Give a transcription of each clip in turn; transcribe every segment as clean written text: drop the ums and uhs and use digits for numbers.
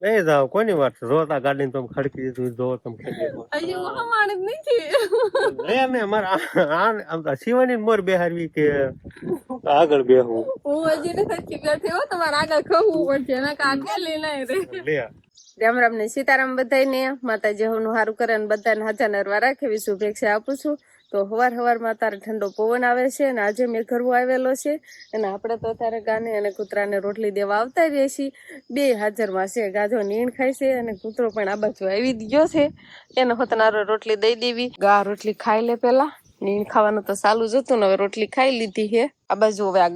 નહીં જાવ કોની વાત છે? જોતા ગાડીને તમે ખડકી દીધું, જો તમે ખેતી હજી હમાણ જ નથી. લે ને અમારે આમ તો શિવાની મોર બેહારવી કે આગળ બેહવું? હું હજી ને સરખી બેઠી હો, તમારે આગળ ખવું પડશે એના આગળ લઈને લે રામ રામ ને સીતારામ બધાને. માતાજી હવનું સારું કરે અને બધાને હાજર નરવા રાખે એવી શુભેચ્છા આપું છું. તો હવારમાં અત્યારે ઠંડો પવન આવે છે અને આજે મેં ઘરવો આવેલો છે અને આપણે તો અત્યારે ગાને અને કૂતરાને રોટલી દેવા આવતા રહીએ છીએ. બે હાજરમાં છે. ગાજો નીણ ખાય છે અને કૂતરો પણ આ બાજુ આવી ગયો છે. એને હોતનારો રોટલી દઈ દેવી. ગા રોટલી ખાઈ લે પેલા. નીણ ખાવાનું તો ચાલુ જ હતું ને હવે રોટલી ખાઈ લીધી છે. આ બાજુ હવે આ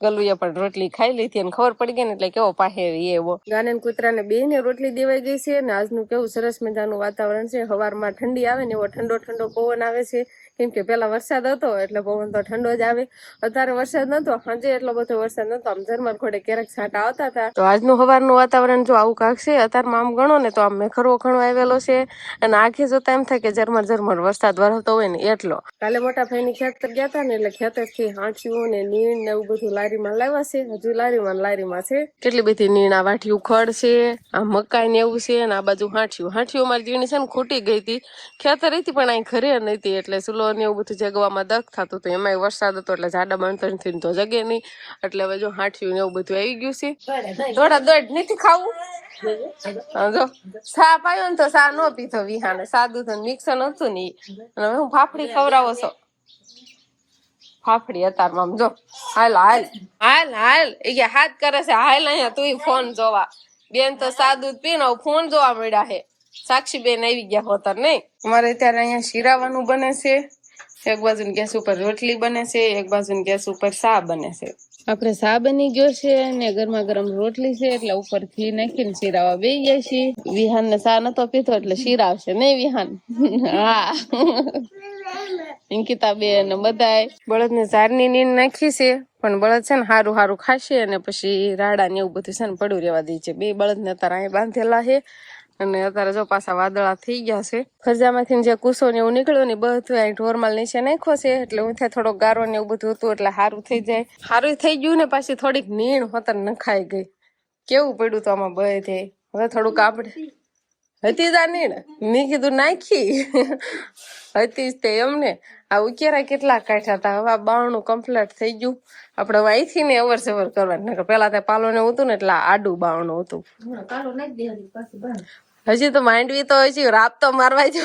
ગલુએ પણ રોટલી ખાઈ લીધી અને ખબર પડી ગઈ ને એટલે કેવો પાસે એવો. ગાને કૂતરાને બેને રોટલી દેવાઈ ગઈ છે અને આજનું કેવું સરસ મજાનું વાતાવરણ છે. હવારમાં ઠંડી આવે ને એવો ઠંડો ઠંડો પવન આવે છે. કેમ કે પેલા વરસાદ હતો એટલે પવન તો ઠંડો જ આવે. અત્યારે વરસાદ નતો, સાંજે એટલો બધો વરસાદ નતો. આમ ઝરમર ઘોડે ક્યારેક છાંટા આવતા હતા. તો આજનું હવારનું વાતાવરણ જો આવું કાંક છે. અત્યારમાં આમ ગણો ને તો આમ મેઘરવો ઘણો આવેલો છે અને આંખે જોતા એમ થાય કે ઝરમર વરસાદ વરસતો હોય ને એટલો. કાલે મોટા ભાઈની ખેતર ગયા હતા ને એટલે ખેતરથી હાંઠિયું ને નીણ ને એવું બધું લારીમાં લાવ્યા છે. હજુ લારીમાં છે. કેટલી બધી નીણ, આ વાઠિયું ખડ છે, આ મકાઈ ને એવું છે ને આ બાજુ હાંઠિયું મારી જીણી છે ને ખૂટી ગઈ હતી. ખેતર હતી પણ અહીં ઘરે નથી એટલે ચૂલો ને એવું બધું જગવામાં દખ થતું હતું. એમાંય વરસાદ હતો એટલે જાડા બાંધણ તો જગે નહીં. એટલે હવે જો હાંઠિયું ને એવું બધું આવી ગયું છે. દોડ નથી ખાવું. જો સા પાયો ને તો સા નો પીધો વિહાને. સાદું તો મિક્સર નતું ને અને હવે હું ફાફડી ખવડાવો છો. ફાફડી અત્યારમાં આમ જો હાલ એ કે હાથ કરે છે. હાલ અહીંયા તું ફોન જોવા. બેન તો સાદું પીને ફોન જોવા મળ્યા છે. સાક્ષી બેન આવી ગયા હોતર નહીં. અમારે અત્યારે અહીંયા શીરાવાનું બને છે. એક બાજુ ગેસ ઉપર રોટલી બને છે, એક બાજુ ગેસ ઉપર સા બને છે. આપણે સા બની ગયો છે ને ગરમા ગરમ રોટલી છે એટલે ઉપરથી નાખીને શીરાવા બેસી જાય છે. વિહાન ને સા નતો પીધો એટલે શીરા આવશે નહીં વિહાન? હા અંકિતા બેન બધાય. બળદ ને ઝારની નીંદ નાખી છે પણ બળદ છે ને હારું હારું ખાશે અને પછી રાડા ને એવું બધું છે ને પડું રહેવા દે છે. બે બળદ ને અત્યારે અહીં બાંધેલા છે અને અત્યારે જો પાછા વાદળા થઈ ગયા છે. ખરજામાંથી જે કુસો ને એવું નીકળ્યું ને બધું અહીં ઢોરમાલ નીચે નાખ્યો છે એટલે હું ત્યાં થોડો ગારો ને એવું બધું હતું એટલે સારું થઈ જાય. સારું થઈ ગયું ને પાછી થોડીક નીણ હોતર નખાઈ ગઈ. કેવું પડ્યું તો આમાં બધે. હવે થોડુંક આપણે હતી તા નીણ મેં કીધું નાખી હતી જ તે એમને. આ ઉકેરા કેટલા કાઢ્યા હતા. હવે બાવણું કમ્પ્લીટ થઈ ગયું. આપણે હવે અહીંથી ને અવર જવર કરવાનું. પેલા ત્યાં પાલો ને હતું ને એટલે આડું બાવણું હતું. હજી તો માંડવી તો હજી રાત તો મારવા જો.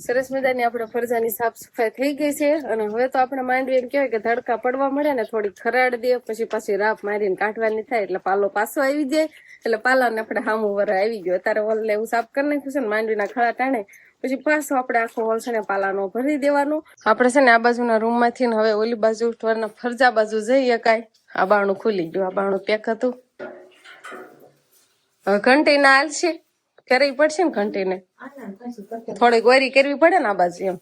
સરસ મજાની આપણે ફરજાની સાફ સફાઈ થઈ ગઈ છે અને હવે તો આપણે માંડવી એમ કહેવાય કે ધડકા પડવા મળે ને થોડીક ખરાડ દે પછી પાછી રાપ મારીને કાઢવાની થાય એટલે પાલો પાછો આવી જાય. એટલે પાલાને આપણે સામું વર આવી ગયો. અત્યારે વલ એવું સાફ કરી નાખ્યું છે ને માંડવીના ખળા ટાણે પછી પાછો આપણે આખો હોલ છે ને પાલાનો ભરી દેવાનું. આપણે છે ને આ બાજુના રૂમ માંથી હવે ઓલી બાજુ ફરજા બાજુ જઈ શકાય. આ બારણું ખુલી ગયું. આ બારણું પેક હતું. ઘંટી ના હાલ છે કરવી પડશે ને ઘંટીને થોડી ગોરી કરવી પડે ને આ બાજુ એમ.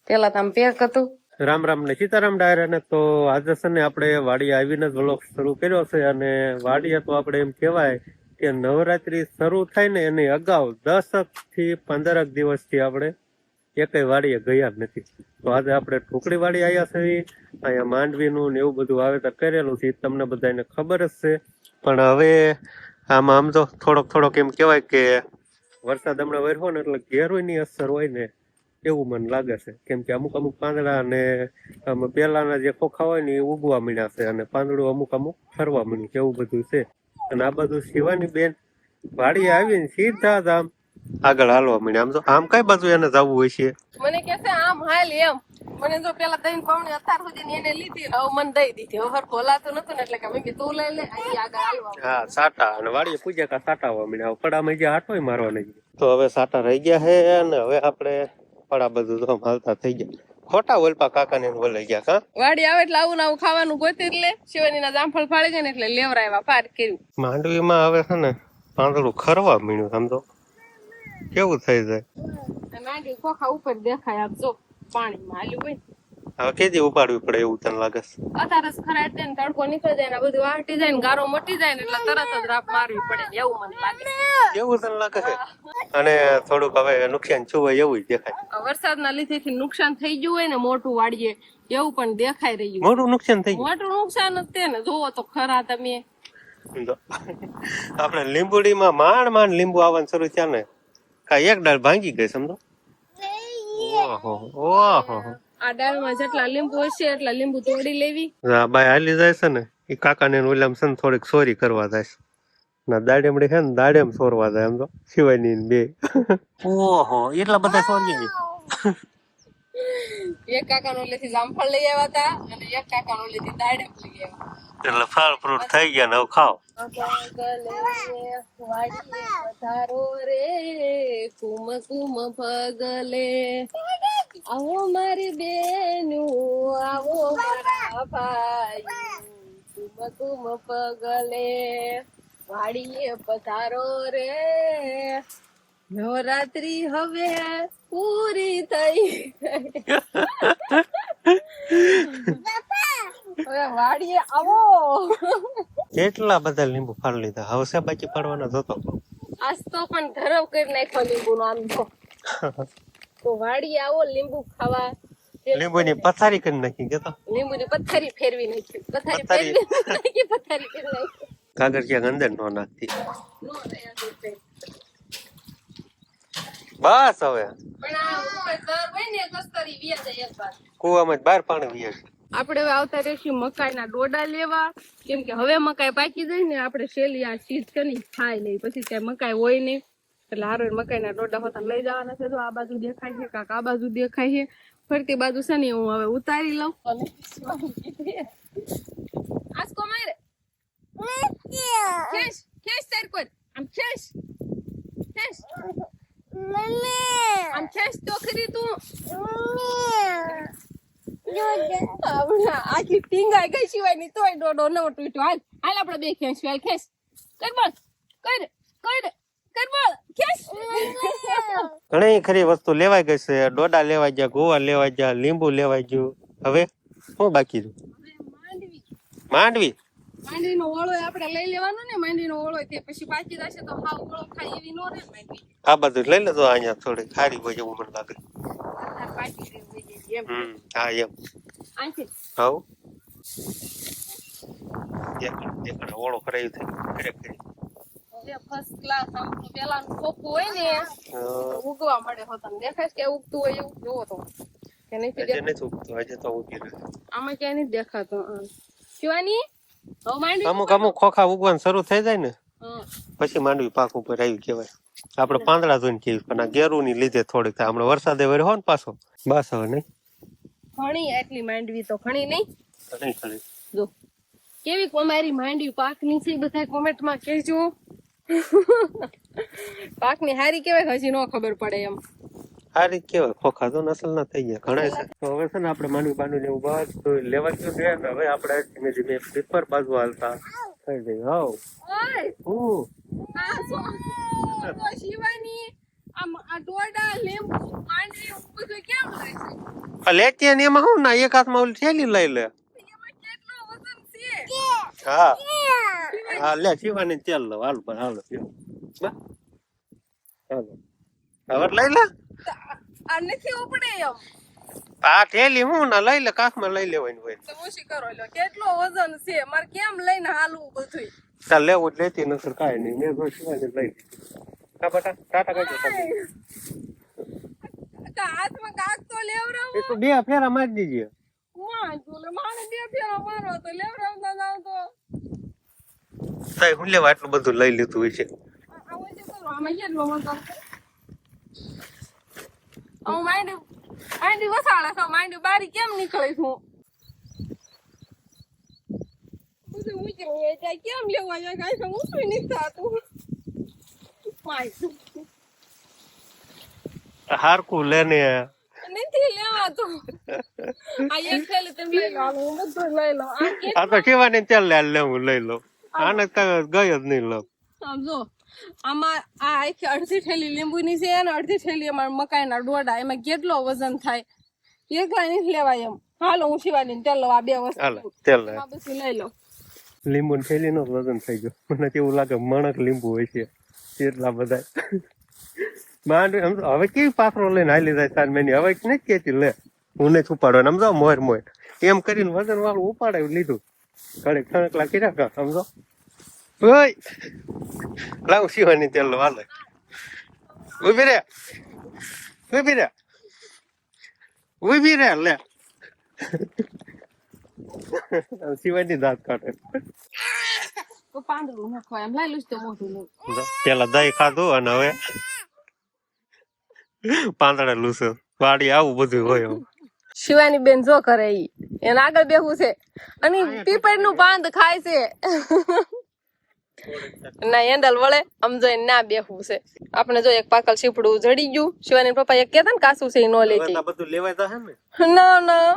પેલા તો આમ પેક હતું. રામ રામ ને સીતારામ ડાયરા ને. તો આજે છે ને આપણે વાડી આવીને જ વ્લોગ શરૂ કર્યો છે અને વાડીએ તો આપણે એમ કહેવાય કે નવરાત્રી શરૂ થાય ને એની અગાઉ 10 થી 15 દિવસથી આપણે એકેય વાડીએ ગયા જ નથી. તો આજે આપણે ઢોકળી વાડી આવ્યા છે. અહીંયા માંડવીનું ને એવું બધું વાવેતર કરેલું છે તમને બધાને ખબર જ છે. પણ હવે આમ તો થોડોક એમ કહેવાય કે વરસાદ હમણાં વર્યો ને એટલે ઘેરોની અસર હોય ને એવું મને લાગે છે. કેમ કે અમુક પાંદડા અને પેલાના જે ખોખા હોય ને એ ઉગવા માંડ્યા છે અને પાંદડું અમુક ફરવા માંડ્યું છે. એવું બધું છે. અને આ બધું શિવાની બેન વાડી આવીને સીધા જ આમ આગળ હાલવા માંડ્યા. આમ તો આમ કઈ બાજુ એને જવું હોય છે? મને કે છે આમ હાલ એમ. મને જો પેલા દહીં પાવણી અત્યાર સુધી એને લીધી હવે મને દઈ દીધી. હવે ખોલાતું નતું ને એટલે કે મેં કીધું તું લઈ લે અહીં આગળ હાલવા. હા સાટા અને વાડીએ પૂજા કા સાટા આવવા માંડ્યા. પડામાં જે આટોય મારવા નહીં. તો હવે સાટા રહી ગયા છે અને હવે આપણે પડા બધું તો હાલતા થઈ ગયા. ખોટા વલપા કાકા ને બોલાઈ ગયા. કા વાડી આવે એટલે આવું આવું ખાવાનું ગોતી લે. શિવાની ના જામફળ ફાળી ગયા ને એટલે લેવરાવ્યા પાર કર્યું. માંડવીમાં હવે છે ને પાંદડું ખરવા મીણ્યું. સમજો કેવું થઈ જાય. માંડવી ખોખા ઉપર દેખાય આમ જો પાણીમાં હાલ્યું હોય. હવે કેદી ઉપાડવી પડે એવું તને લાગે છે? અત્યારે જ ખરાટ દે ને તડકો નીકળી જાય ને બધું વાટી જાય ને ગારો મટી જાય ને એટલે તરત જ રાપ મારવી પડે એવું મને લાગે. એવું તને લાગે છે? અને થોડુંક હવે નુકસાન છું હોય એવું દેખાય. વરસાદના લીધેથી નુકસાન થઈ ગયું હોય ને મોટું વાડીએ એવું પણ દેખાઈ રહ્યું. મોટું નુકસાન થઈ ગયું? મોટું નુકસાન જ તે ને જોવો તો ખરા તમે. સમજો આપણે લીંબુડીમાં માંડ લીંબુ આવવાનું શરૂ થયા ને કાંઈ એક ડાળ ભાંગી ગઈ સમજો. ઓહો ઓહો આ દાળમાં જેટલા લીંબુ હશે એટલા લીંબુ તોડી લેવી. બાય હાલી જાય છે ને એ કાકાને ઓલામ છે ને થોડીક સોરી કરવા જાય છે ના દાડેમડી છે ને દાડેમ સોરવા જાય એમ તો શિવાયની બે. ઓહો એટલા બધા સોરી એક કાકાનો ઓલેથી જામફળ લઈ આવ્યા હતા અને એક કાકાનો ઓલેથી દાડમ લઈ આવ્યા. એટલે ફળ ફ્રૂટ થઈ ગયા ને હવે ખાઓ. પધારો રે કુમ કુમ પગલે આવો મારી બેનું આવો મારા ભાઈ કુમ કુમ પગલે વાડીએ પધારો રે નવરાત્રી હવે પૂરી થઈ હવે વાડીએ આવો. કેટલા બધા લીંબુ ફાડી લીધા હવે છે બાકી પાડવાના જોતો. આજ તો પણ ધરવ કરી નાખ્યો લીંબુ નો આમ તો વાડીએ આવો લીંબુ ખાવા. લીંબુની પથારી કરી નાખી કેતો લીંબુની પથારી ફેરવી નાખી. પથારી ફેરવી નાખી. પથારી કરી નાખી. કાગળ ક્યાંક અંદર નો નાખતી. બસ હવે પણ આ ઉપર દર હોય ને કસ્તરી વિયા જાય એક વાર. કુવામાં બહાર પાણી વીએ છે. આપણે હવે આવતા રહેશું મકાઈના ડોડા લેવા કેમ કે હવે મકાઈ પાકી જાય ને આપણે શેલી આ ચીજ કરી ખાઈ લઈ પછી ત્યાં મકાઈ હોય નહીં એટલે હારો મકાઈના ડોડા હોતા લઈ જવાના છે. તો આ બાજુ દેખાય છે કાક આ બાજુ દેખાય છે ફરતી બાજુ છે ને હું હવે ઉતારી લઉં અને આસકો મારે ખેંચ ખેંચ તાર કોઈ આમ ખેંચ ખેંચ આમ ખેંચ તો ખરી તું આખી ટીંગાઈ ગઈ સિવાયની તોય ડોડો ન તૂટ્યો. હાલ હાલ આપણે બે ખેંચી હાલ ખેંચ કર બોલ કર કર કર બોલ ખેંચ. ઘણી ખરી વસ્તુ લેવાઈ ગઈ છે. ડોડા લેવાઈ ગયા, ગોવા લેવાઈ ગયા, લીંબુ લેવાઈ ગયું. હવે શું બાકી રહ્યું? માંડવી માંડવીનો ઓળો આપણે લઈ લેવાનો ને માંડવીનો ઓળો તે પછી પાકી જશે તો હાવ ઓળો ખાઈ એવી નો રે માંડવી. આ બધું લઈ લેજો અહીંયા થોડી ખારી હોય એવું મને લાગે. પાકી ગઈ એમ હા એમ આંખી હાઉ એક ઓળો કરાયું થઈ ખરેખર ફર્સ્ટ ક્લાસ આમ તો પેલાનું ખોખું હોય ને ઉગવા મળે હોતા દેખાય કે ઉગતું હોય એવું જોવો તો કે નહીં હજી તો ઉગી રહ્યું. આમાં ક્યાંય નથી દેખાતો. શિવાની અમુક અમુક ખોખા ઉગવાનું શરૂ થઈ જાય ને પછી માંડવી પાક ઉપર આવી કહેવાય. આપડે પાંદડા જોઈને કેવી પણ આ ગેરું ની લીધે થોડીક થાય. હમણાં વરસાદે વર્યો હોય ને પાછો બસ હવે નહીં ઘણી એટલી માંડવી તો ઘણી નહીં ખરી જો કેવી અમારી માંડવી પાકની છે બધા કોમેન્ટમાં કહેજો. પાકની હારી કેવાય હજી નો ખબર પડે એમ સારી કેવાય. ખોખા તો નસલ ના થઈ ગયા ઘણા છે. તો હવે છે ને આપણે માંડવી બાંધું ને એવું બધું લેવા ગયું છે ને હવે આપણે ધીમે ધીમે પેપર બાજુ હાલતા થઈ જઈએ. હાવ શિવાની આ ડોડા લીંબુ માંડવી બધું કેમ લે છે લેતી ને એમાં હું ના એક હાથમાં ઓલી થેલી લઈ લે. એમાં કેટલો વજન છે. હા હા લે શિવાની તેલ લો હાલ પર હાલો હાલો હવે લઈ લે. આ નથી ઉપડે એમ આ થેલી હું ના લઈ લે કાખમાં લઈ લેવાની હોય તો ઓછી કરો લો કેટલો વજન છે મારે કેમ લઈને હાલવું બધું. ચાલ લેવું જ લેતી નસર કાંઈ નહીં મેં તો શિવાની લઈ કા બટા ટાટા કરજો હાથમાં કાક તો લેવરાવો. એ તો બે ફેરા મારી દીજે. મારે બે ફેરા મારો તો લેવરાવતા જાવ તો સાહેબ હું લેવા આટલું બધું લઈ લીધું હોય છે. આમાં કેટલો મતલબ હું માંડી વસાડે છો માંડી બારી કેમ નીકળે છું બધું ઉચરી જાય કેમ લેવા જાય કાંઈ ઊંચું નથી થતું. હારકું લેને નથી લેવાતું. આ એક થેલી તમે લઈ લો હું બધું લઈ લો. આ તો શિવાની ચાલ લે લેવું લઈ લો. આને ગયો જ નહીં લો. આમ જો આમાં આ આખી અડધી થેલી લીંબુની છે અને અડધી થેલી અમારા મકાઈના ડોડા એમાં કેટલો વજન થાય એકલા નથી લેવાય એમ. હાલો હું શિવાની તેલ લો આ બે વસ્તુ તેલ પછી લઈ લો. લીંબુ થેલી નો વજન થઈ ગયો. મને એવું લાગે મણક લીંબુ હોય છે એટલા બધા માંડવી. હવે કેવી પાથરો લઈને હાલી જાય સાર મહિની હવે નથી કેતી લે હું નથી ઉપાડવા સમજો મોર એમ કરીને વજન વાળું ઉપાડાવી લીધું ઘડીક ખણકલા કર્યા સમજો ઓય લાવ શિવાની તેલ વાલે ઉભી રે લે શિવાની દાંત કાઢે પાંદડું નાખવા એમ લાઈ લઈશ તો મોઢું લઉં. પેલા દહીં ખાધું અને હવે પાંદડા લૂસે વાડી આવું બધું હોય હવે. શિવાની બેન જો કરે ઈ એને આગળ બેહવું છે અને પીપળ નું પાંદ ખાય છે ના હેન્ડલ વળે આમ જોઈને ના બેહવું છે. આપણે જો એક પાકલ સીપડું જડી ગયું. શિવાની પપ્પા એક કહેતા ને કાસું છે એ નો લે હવે છે. તો બધું લેવાય જશે ને ના ના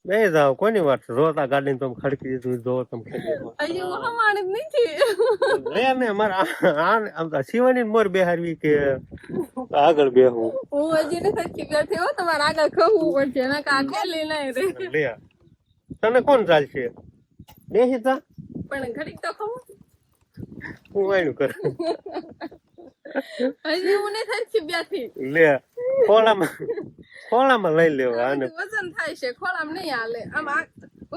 બે જાવ કોની વાત છે? જોતા ગાડીને તમે ખડકી દીધું જો તમે ખેડી હજી હું હમાણી જ નથી. લે ને અમારા આમ તો શિવાની મોર બેહારવી કે આગળ બેહવું હું હજી નથી બેઠી હો તમારે આગળ ખવું પડશે એના કાંઠે લઈને રે લે તને કોણ ચાલશે બેસી જા પણ ઘડીક તો ખવું હું વાયણું કર હજી હું નથી બેઠી. લે ખોળામાં લઈ લેવા અને વજન થાય છે ખોળામાં નહીં હાલે આમ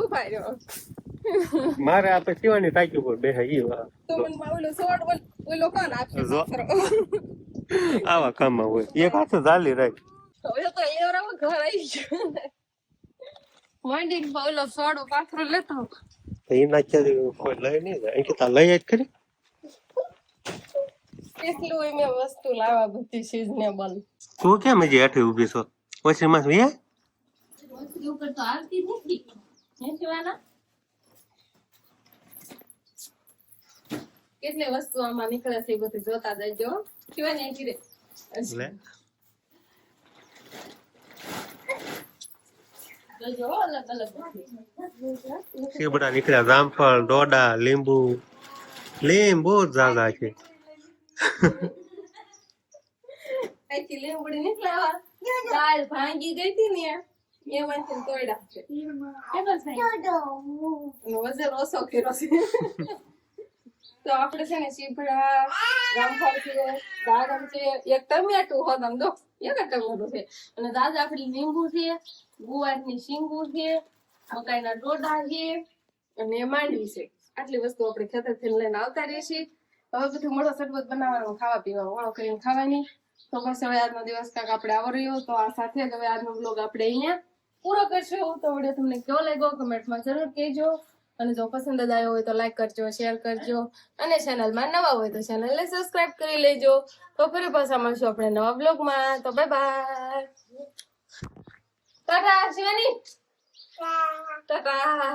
ઉભા રહ્યો મારે આપે શિવાની ટાંકી ઉપર બેહે ઈ વાત. તો મને ઓલો સોડ ઓલો કોણ આપશે જો. પાથરો? આવા કામમાં હોય એક હાથે ચાલી રાખ હવે તો એવરામાં ઘર આવી ગયું માંડીને ઓલો સોડો પાથરો લેતો તો એ નાખ્યા કોઈ લઈ નહીં જાય અહીં કે લઈ જ કરી કેટલું મેં વસ્તુ લાવવા બધી સિઝનેબલ. તું કેમ હજી હેઠે ઊભી છો ઓછી માં હે વસ્તુ ઉપર તો આવતી જ નથી શિવાના કેટલી વસ્તુ આમાં નીકળે છે એ બધું જોતા જજો. શિવાની અહીંથી રે લે જોજો અલગ અલગ સીબડા નીકળ્યા જામફળ ડોડા લીંબુ બહુ જ જાગા છે અહીંથી લીંબડી નીકળ્યા દાળ ભાંગી ગઈ હતી ને એમાંથી તોડ્યા છે. કેટલો થાય? એનો વજન ઓછો કર્યો છે. તો આપણે છે ને સીભડા રામફળ છે દાડમ છે એક ટમેટું હોત આમ દો એક ટમેટું છે અને દાદા આપડી લીંબુ છે ગુવારની શીંગુ છે મકાઈના ડોડા છે અને માંડવી છે. આટલી વસ્તુ આપણે ખેતરથી લઈને આવતા રહીએ. હવે બધું મોડો શરબત બનાવવાનું ખાવા પીવાનું મોડો કરીને ખાવાની. તો બસ હવે આજનો દિવસ કાંક આપણે આવો રહ્યો. તો આ સાથે જ હવે આજનો બ્લોગ આપણે અહીંયા પૂરો કરશું. તો વિડીયો તમને કેવો લાગ્યો કમેન્ટમાં જરૂર કહેજો અને જો પસંદ જ આવ્યો હોય તો લાઈક કરજો શેર કરજો અને ચેનલમાં નવા હોય તો ચેનલને સબસ્ક્રાઇબ કરી લેજો. તો ફરી પાછા મળશું આપણે નવા બ્લોગમાં. તો બાય બાય ટાટા શિવાની ટાટા.